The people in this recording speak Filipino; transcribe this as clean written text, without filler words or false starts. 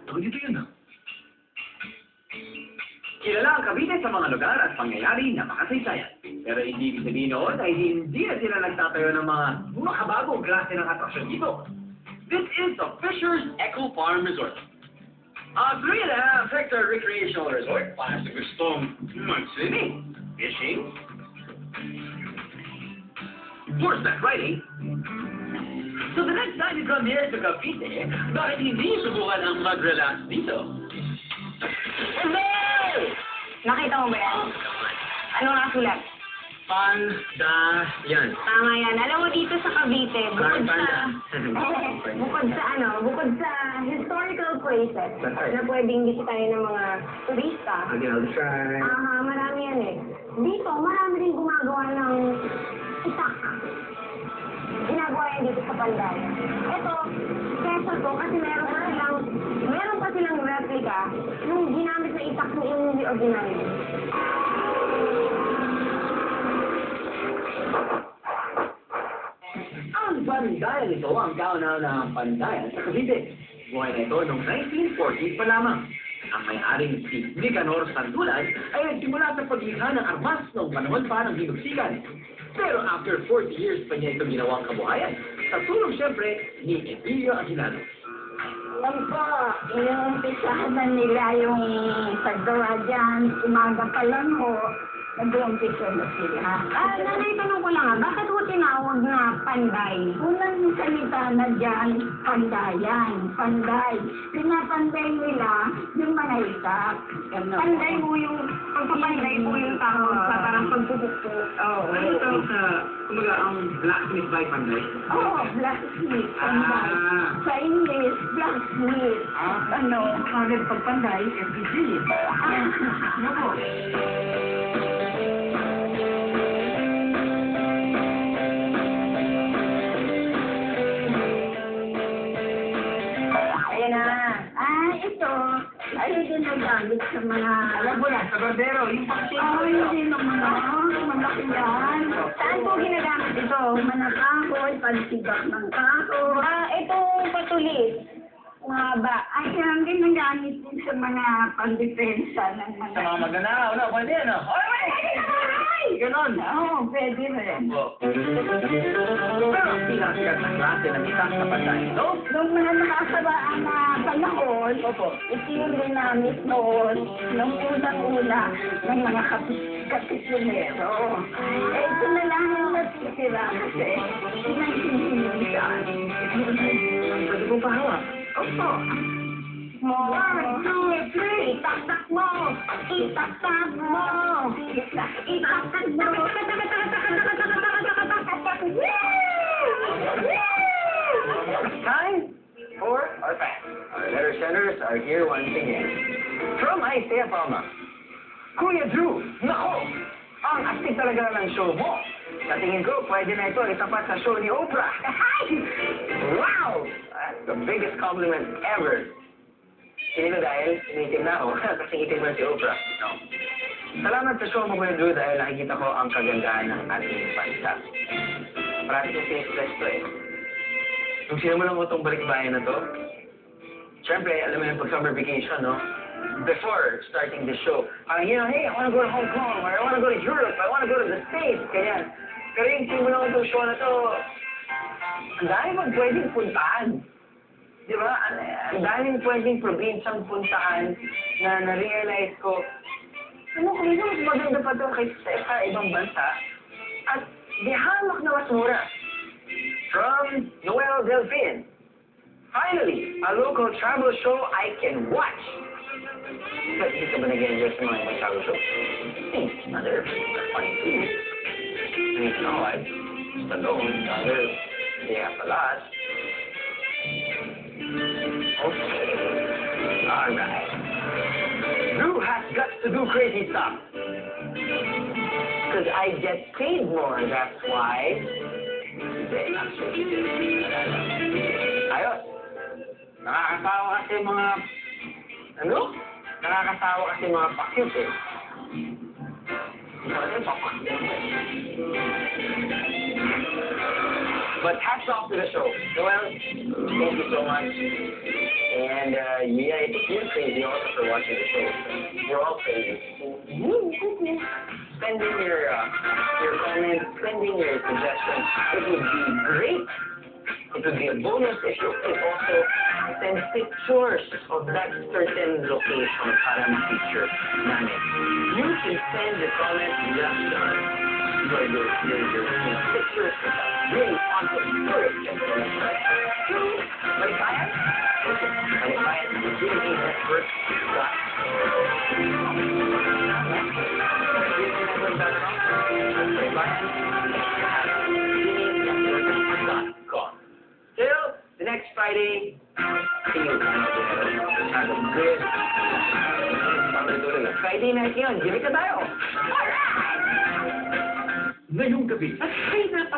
Tawag dito yun, ah. Kilala ang Cavite sa mga lugar at pangyayari na makasaysayan. Pero hindi ibig sabihin noon ay hindi na sila nagtatayo ng mga makabagong klase ng atraksyon dito. This is the Fishers Eco Farm Resort. A 3.5-hectare recreational resort para sa gustong mag-swimming, fishing, horseback riding. So the next time you come here to Cavite, bakit hindi subukan ang mag-relax dito? Nakita mo ba yan? Ano nasulat? Pandayan. Tama yan. Alam mo dito sa Cavite, bukod sa historical places na pwedeng bisitahin ng mga turista. Marami yan eh. Dito, marami rin gumagawa ng itak. Ginagawa yan dito sa Panday. Ito, kesa to, kasi meron pa silang replica nung ginamit na itak ni Emily Ordinary. Ang Pandayan ito ang kauna-unahang pandayan sa Cavite. Buhay na ito noong 1940s pa lamang. Ang may-aring si Nicanor Santulan ay nagsimula sa paglikha ng armas noong panahon pa ng hinugsikan. Pero after 40 years pa niya ito ginawang kabuhayan, sa tulong siyempre ni Emilio Aguinaldo. Alam ko, inuumpisahan na nila yung paggawa dyan, umaga pa lang ho, nag-uumpisa na sila. Nanay, tanong ko lang bakit ho tinawag na panday? Unang salita na dyan, pandayan, panday. Pinapanday nila yung mga itak. Panday mo yung, pagpapanday mo yung tao sa parang pagpupukpuk. Ano tawag sa, kumaga, ang blacksmith by Panday? Blacksmith, panday. Sa English, blacksmith. Kagad pagpanday, FPG. Ano po? Ayan na. Ito, ay ginagamit sa mga... Alam ko na, sa barbero, yung pang-shape. Hindi naman malaki yan. Saan po ginagamit ito? Manakahoy, pansibak ng kahoy. Itong patulis. Mahaba. Ay, yan ginagamit din sa mga pandepensa ng mga... Sa mga magnanakaw, no? Pwede, no? Ganon. Oo, pwede rin. Pero ang pinakasikat na klase ng isang sa panday ito, Nung mga nakasabaan na panahon, ito yung ginamit noon, nung unang-una ng mga kapisyonero. Ito na lang yung natitira kasi pinagsisimilisan. pwede mo pa hawak. Opo. 1, 2, 3, itaktak mo! Itaktak mo! Itaktak mo! Time for our facts. Our letter senders are here once again. From Isaiah Palma. Kuya Drew, nako! Ang astig talaga ng show mo. Sa tingin ko, pwede na ito itapat sa show ni Oprah. Wow! That's the biggest compliment ever. Hindi ko dahil initim na ako kasi itim mo si Oprah. No. Salamat sa show mo, Kuya Drew, dahil nakikita ko ang kagandahan ng ating bansa. Parati kong sinistres to eh. Nung sinimulan ko itong balikbayan na to, syempre, alam mo yung pag-summer vacation, no? Before starting the show, parang hey, I wanna go to Hong Kong, or I wanna go to Europe, I wanna go to the States, ganyan. Pero yung simulan ko itong show na to, ang dami mong pwedeng puntahan. Di ba? Ang daming pwedeng probinsyang puntahan na na-realize ko, ano kung mas maganda pa ito kaysa sa ibang bansa? At di hamak na mas mura. From Noel Delfin. Finally, a local travel show I can watch. But hindi ka ba nag-enjoy sa mga ibang travel shows? Hey, other funny too. I mean, no, I just alone, others, they have a lot. Okay. Alright. Drew has got to do crazy stuff. Because I get paid more, that's why. Ayos. Nakakasawa kasi mga... Ano? Nakakasawa kasi mga pakyut eh. But hats off to the show. Noel, thank you so much. And yeah, I think you're crazy also for watching the show. We're all crazy. Sending your comments, sending your suggestions. It would be great. It would be a bonus if you could also send pictures of that certain location para ma-feature namin. You can send the comment suggestions, your pictures of that really awesome tourist destination to Malibayan. Malibayan, the Disney Network. Till the next Friday, see you. Have a good Friday night yun. Give it tayo. Ngayong gabi, Ay, napasok.